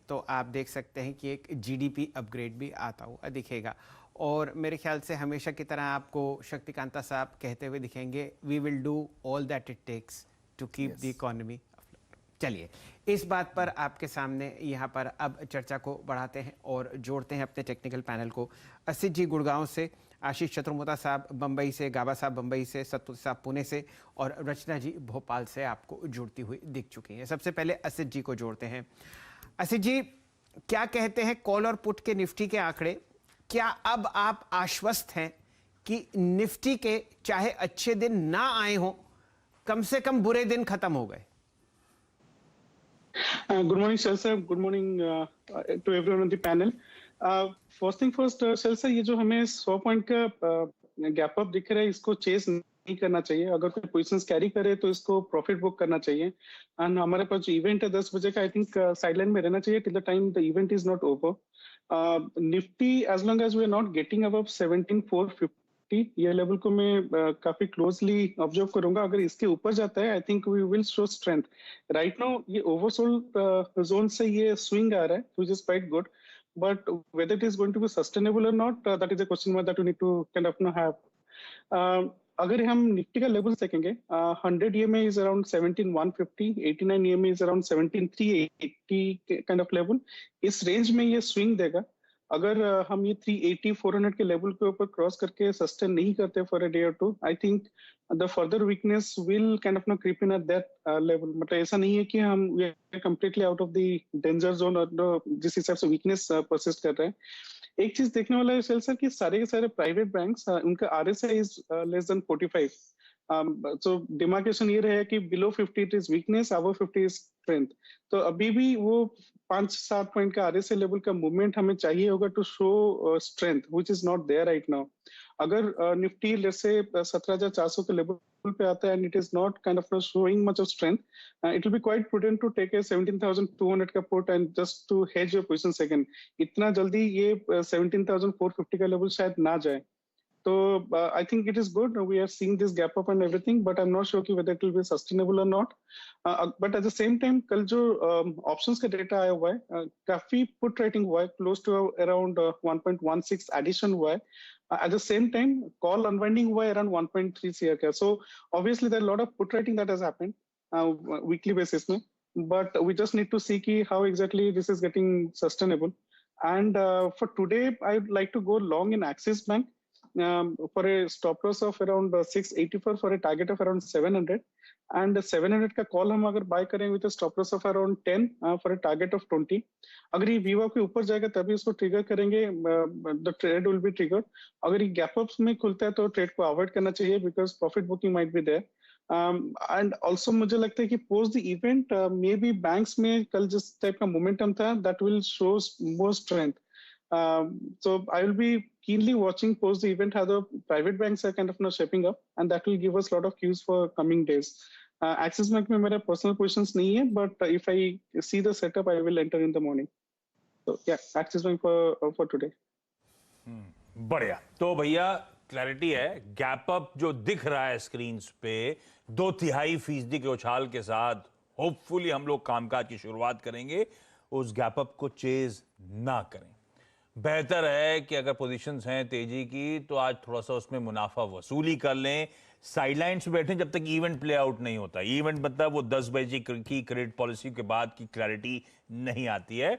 तो आप देख सकते हैं कि एक जीडीपी अपग्रेड भी आता हुआ दिखेगा। और मेरे ख्याल से हमेशा की तरह आपको शक्तिकांता साहब कहते हुए दिखेंगे, we will do all that it takes to keep the yes. Economy. चलिए, इस बात पर आपके सामने यहाँ पर अब चर्चा को बढ़ाते हैं और जोड़ते हैं अपने टेक्निकल पैनल को। असित जी गुड़गांव से, आशीष चतुर्मुता साहब बम्बई से, गाबा साहब बम्बई से, सत्तू साहब पुणे से और रचना जी भोपाल से आपको जुड़ती हुई दिख चुकी हैं। सबसे पहले असित जी को जोड़ते हैं। असित जी, क्या कहते हैं कॉल और पुट के निफ्टी के आंकड़े? क्या अब आप आश्वस्त हैं कि निफ्टी के चाहे अच्छे दिन ना आए हों, कम से कम बुरे दिन खत्म हो गए? Good morning, Shel sir. Good morning to everyone on the panel. First thing first, Shel sir, ये जो हमें 100 पॉइंट का गैप अप दिख रहा है, इसको चेस नहीं करना चाहिए। अगर कोई पोजीशंस कैरी करे तो इसको प्रॉफिट बुक करना चाहिए। एंड हमारे पास जो इवेंट है 10 बजे का, आई थिंक साइडलाइन में रहना चाहिए till the time the event is not over. Nifty as long as we are not getting above 17,450, ये लेवल को मैं काफी क्लोजली ऑब्जर्व करूंगा। अगर इसके ऊपर जाता है, I think we will show strength. Right now ये ओवरसोल्ड जोन से ये स्विंग आ रहा है, which is quite good, but whether it is going to be sustainable और not, that is a question mark that we need to kind of know have. अगर हम Nifty का लेवल देखेंगे, 100 EMA is around 17,150, 89 EMA is around 17,380 kind of level. इस range में ये swing देगा। अगर हम ये 380 400 के लेवल के ऊपर क्रॉस करके सस्टेन नहीं करते फॉर अ डे और two, I think the further weakness will kind of no creep in at that level. मतलब ऐसा नहीं है कि हम we are completely out of the danger zone और जिस हिसाब से वीकनेस परसिस्ट कर रहे हैं। एक चीज देखने वाला है सेल सर कि सारे के सारे प्राइवेट बैंक्स उनका RSI is less than 45। So demarcation ये रहे कि below 50 it is weakness, above 50 is strength. तो अभी भी वो 5-7 पॉइंट का RSI लेवल का मूवमेंट हमें चाहिए होगा to show strength, which is not there right now. अगर निफ्टी लेट्स से 17,400 के लेवल पे आता है and it is not kind of showing much of strength, it will be quite prudent to take a 17,200 का put and just to hedge your position second. इतना जल्दी ये 17,450 का लेवल शायद ना जाए। So I think it is good. We are seeing this gap up and everything, but I'm not sure whether it will be sustainable or not. But at the same time, कल जो options का data आया हुआ है, काफी put rating हुआ है, close to around 1.16 addition हुआ है. At the same time, call unwinding हुआ है around 1.3 CR का. So obviously there are a lot of put rating that has happened weekly basis में. But we just need to see कि how exactly this is getting sustainable. And for today, I would like to go long in Axis Bank. For a stop loss of around 684 for a target of around 700, and 700 का call हम अगर bye करें with stop loss of around 10 for a target of 20। अगर ये Viva के ऊपर जाएगा तभी इसको ट्रिगर करेंगे, the trade will be trigger. अगर ये गैप अप्स में खुलता है तो ट्रेड को अवॉइड करना चाहिए because profit booking might be there. And also मुझे लगता है कि post the event may be banks में कल जिस टाइप का मोमेंटम था that will show more strength. So I will be keenly watching post the event how the private banks are kind of now shaping up, and that will give us a lot of cues for coming days. Axis Bank में मेरा personal positions नहीं है, but if I see the setup, I will enter in the morning. So yeah, Axis Bank for today. बढ़िया। तो भैया clarity है, gap up जो दिख रहा है स्क्रीन पे 2/3% के उछाल के साथ होपफुली हम लोग कामकाज की शुरुआत करेंगे। उस गैप अप को चेज ना करें। बेहतर है कि अगर पोजीशंस हैं तेजी की तो आज थोड़ा सा उसमें मुनाफा वसूली कर लें, साइडलाइंस पे बैठे जब तक इवेंट प्ले आउट नहीं होता। इवेंट मतलब वो 10 बजे की क्रेडिट पॉलिसी के बाद की क्लैरिटी नहीं आती है,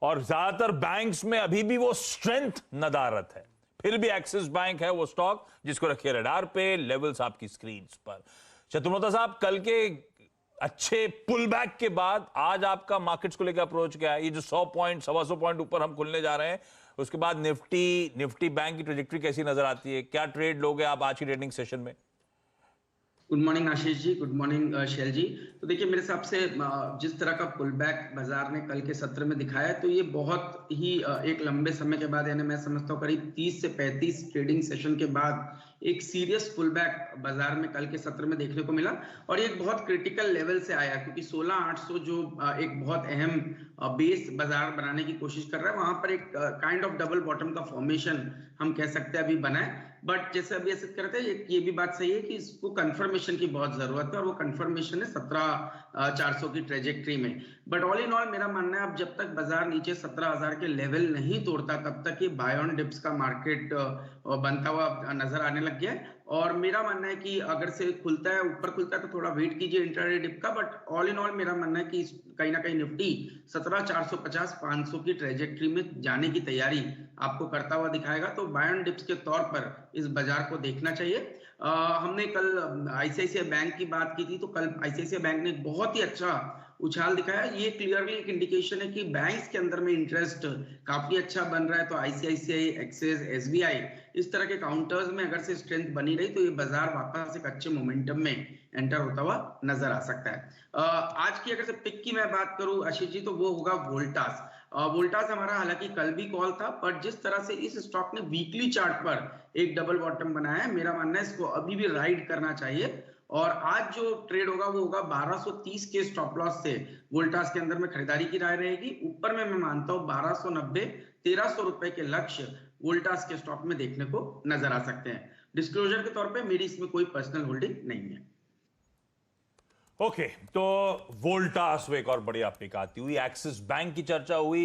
और ज्यादातर बैंक्स में अभी भी वो स्ट्रेंथ नदारत है। फिर भी एक्सिस बैंक है वो स्टॉक जिसको रखिए रडार पे, लेवल्स आपकी स्क्रीन पर। चतुर्मुता साहब, कल के अच्छे पुल बैक के बाद आज आपका मार्केट्स को लेकर अप्रोच क्या है? ये जो 100 पॉइंट 125 पॉइंट ऊपर हम खुलने जा रहे हैं, उसके बाद निफ्टी बैंक की ट्रेजेक्टरी कैसी नजर आती है? क्या ट्रेड लोगे आप आज की ट्रेडिंग सेशन में? Good morning Ashish ji, good morning शैल जी। तो देखिए मेरे हिसाब से जिस तरह का पुल बैक बाजार ने कल के सत्र में दिखाया है, तो ये बहुत ही एक लंबे समय के बाद, यानी मैं समझता हूँ करीब 30 से 35 ट्रेडिंग सेशन के बाद एक सीरियस पुल बैक बाजार में कल के सत्र में देखने को मिला। और ये एक बहुत क्रिटिकल लेवल से आया क्योंकि 16,800 जो एक बहुत अहम बेस बाजार बनाने की कोशिश कर रहा है, वहां पर एक काइंड ऑफ डबल बॉटम का फॉर्मेशन हम कह सकते हैं अभी बना है। बट जैसे अभी ऐसे करते हैं, ये भी बात सही है कि इसको कंफर्मेशन की बहुत जरूरत है, और वो कंफर्मेशन है 17,400 की ट्रेजेक्ट्री में। बट ऑल इन ऑल मेरा मानना है अब जब तक बाजार नीचे 17,000 के लेवल नहीं तोड़ता तब तक ये बाय ऑन डिप्स का मार्केट बनता हुआ नजर आने लग गया है। और मेरा मानना है कि अगर से खुलता है, ऊपर खुलता है तो थोड़ा वेट कीजिए इंट्राडे डिप का। बट ऑल इन ऑल मेरा मानना है कि कहीं ना कहीं निफ्टी 17,450 500 की ट्रेजेक्ट्री में जाने की तैयारी आपको करता हुआ दिखाएगा। तो बाय ऑन डिप्स के तौर पर इस बाजार को देखना चाहिए। हमने कल आईसीआईसीआई बैंक की बात की थी, तो कल आईसीआईसीआई बैंक ने एक बहुत ही अच्छा उछाल दिखाया। ये क्लियरली एक इंडिकेशन है कि बैंक्स के अंदर में इंटरेस्ट काफी अच्छा बन रहा है। तो आईसीआईसीआई, एक्सिस, एसबीआई, इस तरह के काउंटर्स में अगर से स्ट्रेंथ बनी रही तो ये बाजार वापस एक अच्छे मोमेंटम में एंटर होता हुआ नजर आ सकता है। आज की अगर से पिक की मैं बात करूं आशीष जी, तो वो होगा वोल्टास। वोल्टास हमारा हालांकि कल भी कॉल था, पर जिस तरह से इस स्टॉक ने वीकली चार्ट पर एक डबल बॉटम बनाया है, मेरा मानना है इसको अभी भी राइड करना चाहिए। और आज जो ट्रेड होगा वो होगा 1230 के स्टॉप लॉस से वोल्टास के अंदर में खरीदारी की राय रहेगी। ऊपर में मैं मानता हूं 1290 1300 रुपए के लक्ष्य वोल्टास के स्टॉक में देखने को नजर आ सकते हैं। डिस्क्लोजर के तौर पे मेरी इसमें कोई पर्सनल होल्डिंग नहीं है। ओके, तो वोल्टास में एक और बढ़िया पिक आती हुई, एक्सिस बैंक की चर्चा हुई।